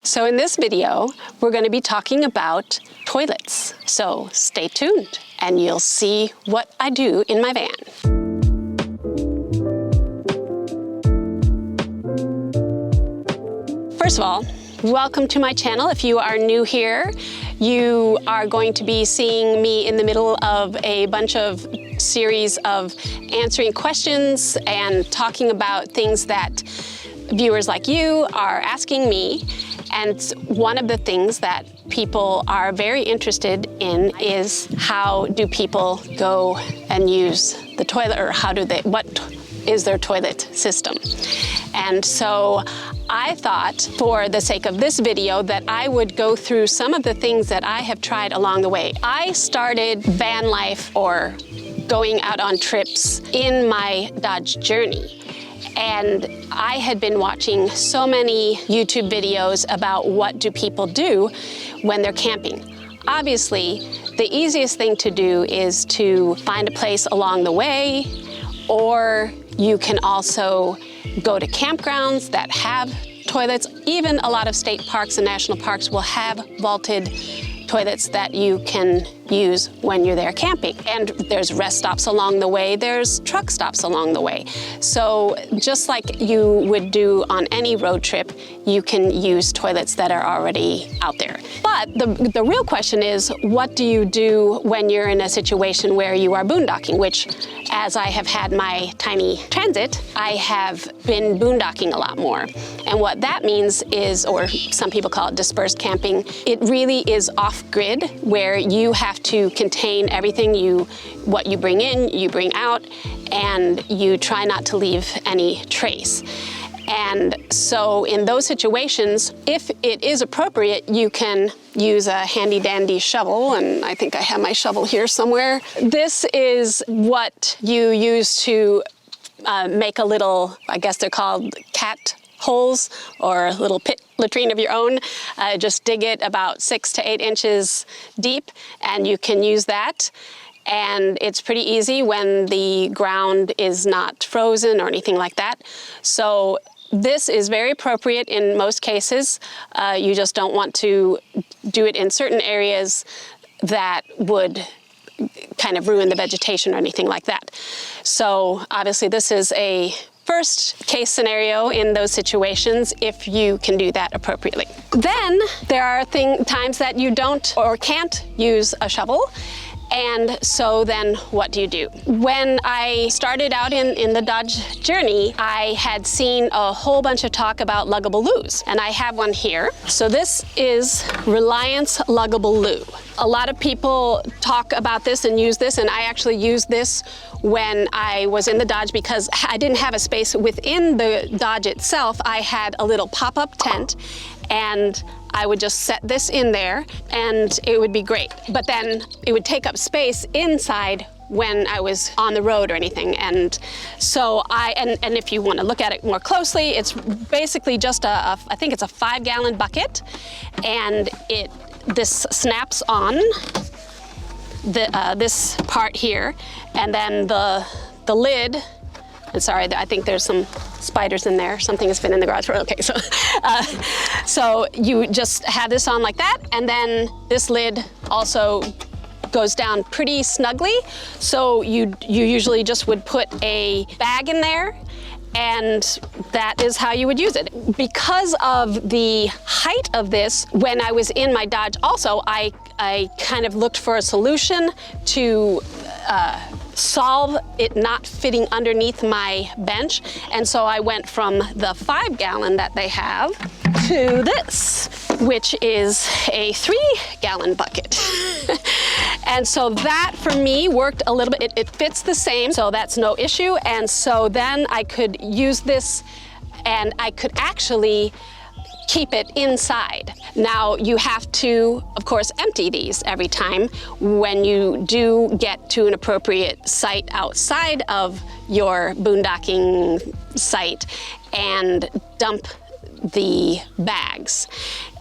So in this video, we're going to be talking about toilets. So stay tuned and you'll see what I do in my van. First of all, welcome to my channel. If you are new here, you are going to be seeing me in the middle of a bunch of series of answering questions and talking about things that viewers like you are asking me. And one of the things that people are very interested in is how do people go and use the toilet, or what is their toilet system? And so I thought, for the sake of this video, that I would go through some of the things that I have tried along the way. I started van life or going out on trips in my Dodge journey. And I had been watching so many YouTube videos about what do people do when they're camping. Obviously, the easiest thing to do is to find a place along the way, or you can also go to campgrounds that have toilets. Even a lot of state parks and national parks will have vaulted toilets that you can use when you're there camping. And there's rest stops along the way, there's truck stops along the way. So just like you would do on any road trip, you can use toilets that are already out there. But the real question is, what do you do when you're in a situation where you are boondocking, which, as I have had my tiny transit, I have been boondocking a lot more. And what that means is, or some people call it dispersed camping, it really is off-grid, where you have to contain everything what you bring in, you bring out, and you try not to leave any trace. And so in those situations, if it is appropriate, you can use a handy dandy shovel, and I think I have my shovel here somewhere. This is what you use to make a little, I guess they're called cat holes, or a little pit latrine of your own. Just dig it about 6 to 8 inches deep, and you can use that. And it's pretty easy when the ground is not frozen or anything like that. So this is very appropriate in most cases. You just don't want to do it in certain areas that would kind of ruin the vegetation or anything like that. So obviously this is a first case scenario in those situations, if you can do that appropriately. Then there are times that you don't or can't use a shovel. And so then what do you do? When I started out in the Dodge journey, I had seen a whole bunch of talk about luggable loos, and I have one here. So this is Reliance Luggable Loo. A lot of people talk about this and use this, and I actually used this when I was in the Dodge because I didn't have a space within the Dodge itself. I had a little pop-up tent, and I would just set this in there and it would be great. But then it would take up space inside when I was on the road or anything. And so and if you want to look at it more closely, it's basically just I think it's a 5-gallon bucket, and this snaps on this part here, and then the lid. And sorry, I think there's some spiders in there. Something has been in the garage. Okay, so you just have this on like that, and then this lid also goes down pretty snugly. So you usually just would put a bag in there, and that is how you would use it. Because of the height of this, when I was in my Dodge also, I kind of looked for a solution to solve it not fitting underneath my bench. And so I went from the 5-gallon that they have to this, which is a 3-gallon bucket. And so that for me worked a little bit. It fits the same, so that's no issue. And so then I could use this, and I could actually keep it inside. Now you have to, of course, empty these every time when you do get to an appropriate site outside of your boondocking site, and dump the bags.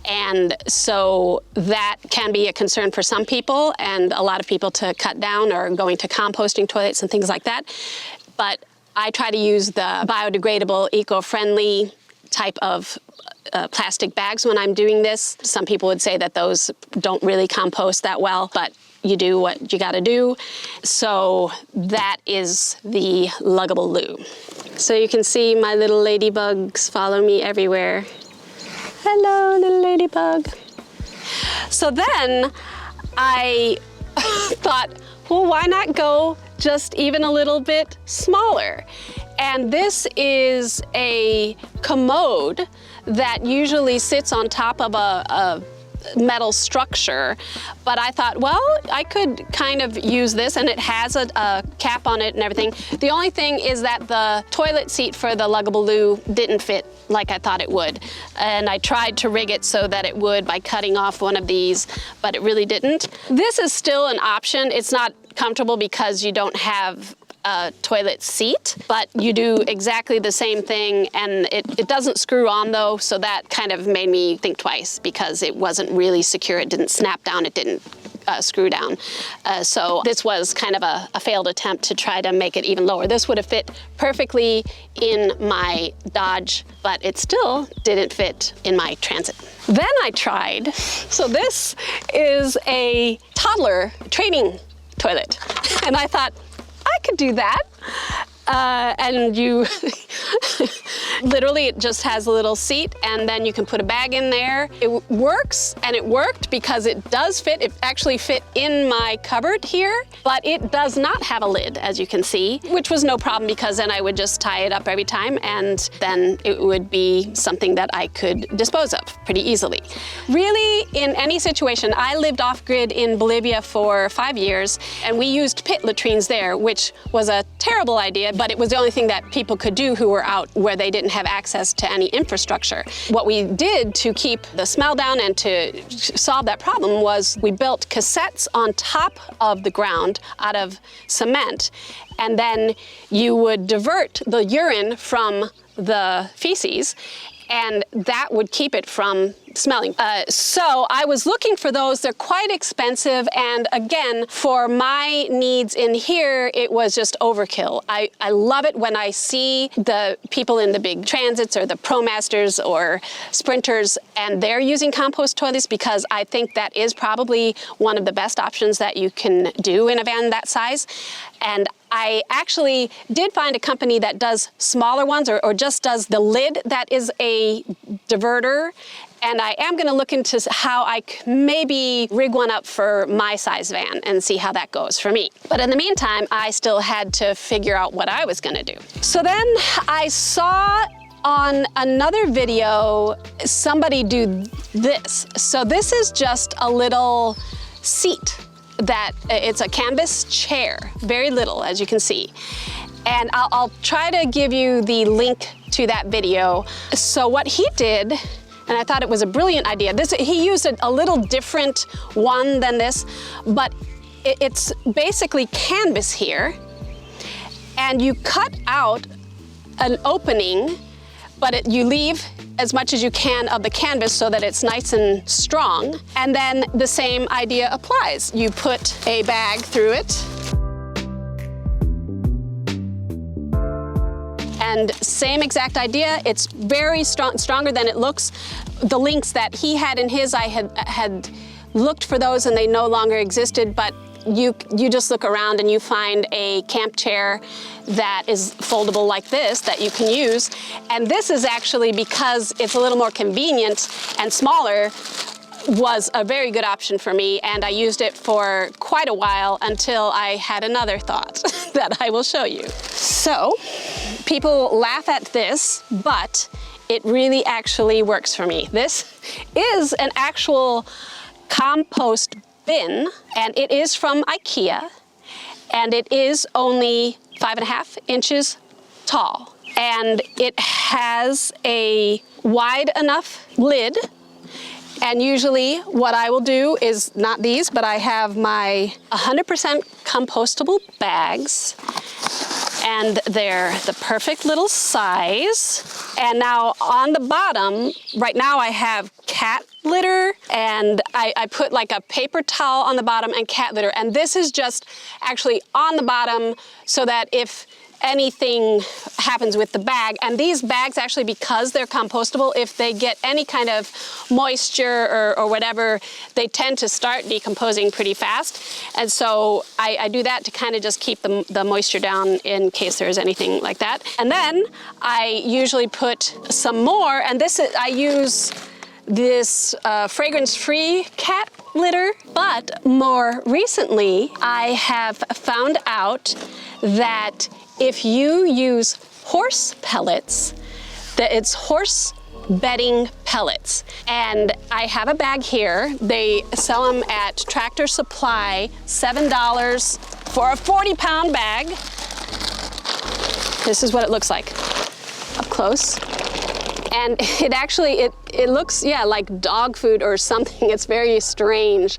And so that can be a concern for some people, and a lot of people to cut down or going to composting toilets and things like that. But I try to use the biodegradable, eco-friendly type of plastic bags when I'm doing this. Some people would say that those don't really compost that well, but you do what you gotta do. So that is the luggable loo. So you can see my little ladybugs follow me everywhere. Hello, little ladybug. So then I thought, well, why not go just even a little bit smaller? And this is a commode that usually sits on top of a metal structure, but I thought, well, I could kind of use this, and it has a cap on it and everything. The only thing is that the toilet seat for the luggable loo didn't fit like I thought it would, and I tried to rig it so that it would by cutting off one of these, but it really didn't. This is still an option. It's not comfortable because you don't have a toilet seat, but you do exactly the same thing, and it doesn't screw on though, so that kind of made me think twice because it wasn't really secure. It didn't snap down, it didn't screw down. So this was kind of a failed attempt to try to make it even lower. This would have fit perfectly in my Dodge, but it still didn't fit in my Transit. Then I tried, so this is a toddler training toilet, and I thought, I could do that. And you, literally it just has a little seat, and then you can put a bag in there. It works, and it worked because it does fit. It actually fit in my cupboard here, but it does not have a lid, as you can see, which was no problem because then I would just tie it up every time, and then it would be something that I could dispose of pretty easily. Really, in any situation, I lived off-grid in Bolivia for 5 years, and we used pit latrines there, which was a terrible idea, but it was the only thing that people could do who were out where they didn't have access to any infrastructure. What we did to keep the smell down and to solve that problem was we built cassettes on top of the ground out of cement, and then you would divert the urine from the feces, and that would keep it from smelling. So I was looking for those. They're quite expensive, and again, for my needs in here, it was just overkill. I love it when I see the people in the big Transits or the ProMasters or Sprinters, and they're using compost toilets, because I think that is probably one of the best options that you can do in a van that size. And I actually did find a company that does smaller ones, or just does the lid that is a diverter, and I am gonna look into how I maybe rig one up for my size van and see how that goes for me. But in the meantime, I still had to figure out what I was gonna do. So then I saw on another video somebody do this. So this is just a little seat that it's a canvas chair, very little, as you can see. And I'll try to give you the link to that video. So what he did, and I thought it was a brilliant idea. He used a little different one than this, but it's basically canvas here, and you cut out an opening, but you leave as much as you can of the canvas so that it's nice and strong. And then the same idea applies. You put a bag through it, and same exact idea. It's very strong, stronger than it looks. The links that he had in his, I had looked for those and they no longer existed, but you just look around and you find a camp chair that is foldable like this that you can use. And this is actually, because it's a little more convenient and smaller, was a very good option for me, and I used it for quite a while until I had another thought that I will show you. So, people laugh at this, but it really actually works for me. This is an actual compost bin, and it is from IKEA, and it is only 5.5 inches tall. And it has a wide enough lid. And usually what I will do is not these, but I have my 100% compostable bags, and they're the perfect little size. And now on the bottom, right now I have cat litter, and I put like a paper towel on the bottom and cat litter. And this is just actually on the bottom so that if anything happens with the bag. And these bags actually, because they're compostable, if they get any kind of moisture or whatever, they tend to start decomposing pretty fast. And so I do that to kind of just keep the moisture down in case there's anything like that. And then I usually put some more, and I use this fragrance-free cat litter, but more recently I have found out that if you use horse pellets, that it's horse bedding pellets. And I have a bag here. They sell them at Tractor Supply, $7 for a 40-pound bag. This is what it looks like up close. And it actually, it looks, yeah, like dog food or something. It's very strange.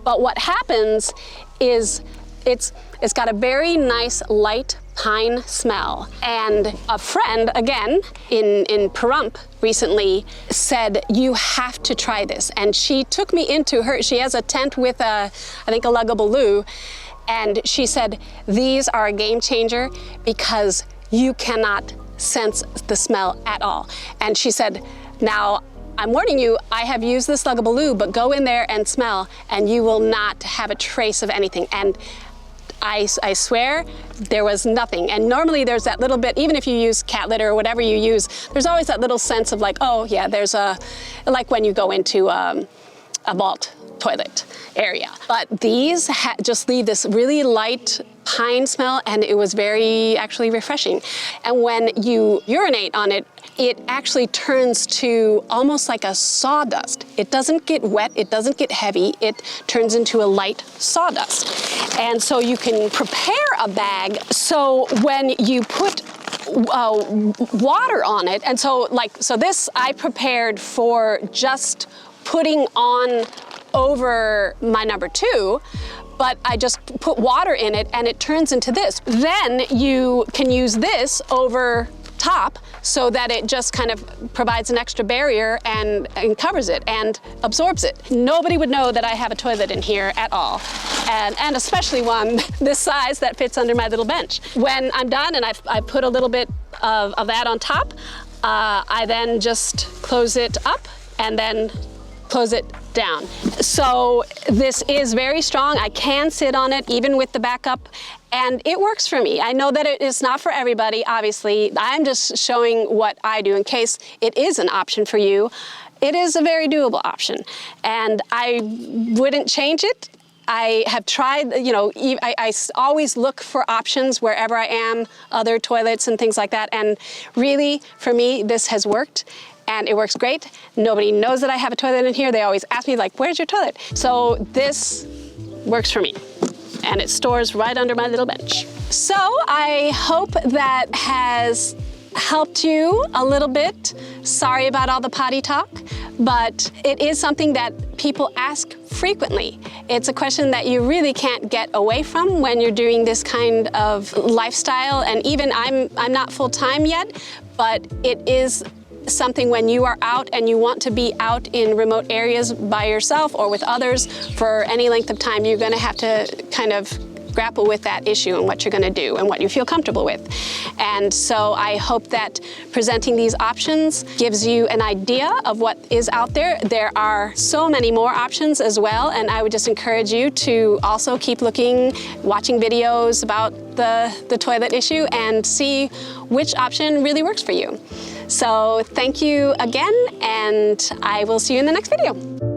But what happens is it's got a very nice light pine smell. And a friend, again, in Pahrump recently said, you have to try this. And she took me into she has a tent with I think a luggable loo. And she said, these are a game changer because you cannot sense the smell at all. And she said, now, I'm warning you, I have used this luggable loo, but go in there and smell, and you will not have a trace of anything. And I swear, there was nothing. And normally there's that little bit, even if you use cat litter or whatever you use, there's always that little sense of like, oh yeah, there's like when you go into a vault toilet area. But these just leave this really light pine smell, and it was very actually refreshing. And when you urinate on it, it actually turns to almost like a sawdust. It doesn't get wet, it doesn't get heavy, it turns into a light sawdust. And so you can prepare a bag so when you put water on it, and so this I prepared for just putting on over my number 2, but I just put water in it and it turns into this. Then you can use this over top so that it just kind of provides an extra barrier and covers it and absorbs it. Nobody would know that I have a toilet in here at all, and especially one this size that fits under my little bench. When I'm done and I put a little bit of that on top, I then just close it up and then close it down. So this is very strong. I can sit on it even with the backup, and it works for me. I know that it is not for everybody, obviously. I'm just showing what I do in case it is an option for you. It is a very doable option, and I wouldn't change it. I have tried, I always look for options wherever I am, other toilets and things like that, and really, for me, this has worked. And it works great. Nobody knows that I have a toilet in here. They always ask me, like, where's your toilet? So this works for me. And it stores right under my little bench. So I hope that has helped you a little bit. Sorry about all the potty talk, but it is something that people ask frequently. It's a question that you really can't get away from when you're doing this kind of lifestyle. And even I'm not full-time yet, but it is something when you are out and you want to be out in remote areas by yourself or with others for any length of time, you're going to have to kind of grapple with that issue and what you're going to do and what you feel comfortable with. And so I hope that presenting these options gives you an idea of what is out there. There are so many more options as well, and I would just encourage you to also keep looking, watching videos about the toilet issue and see which option really works for you. So thank you again, and I will see you in the next video.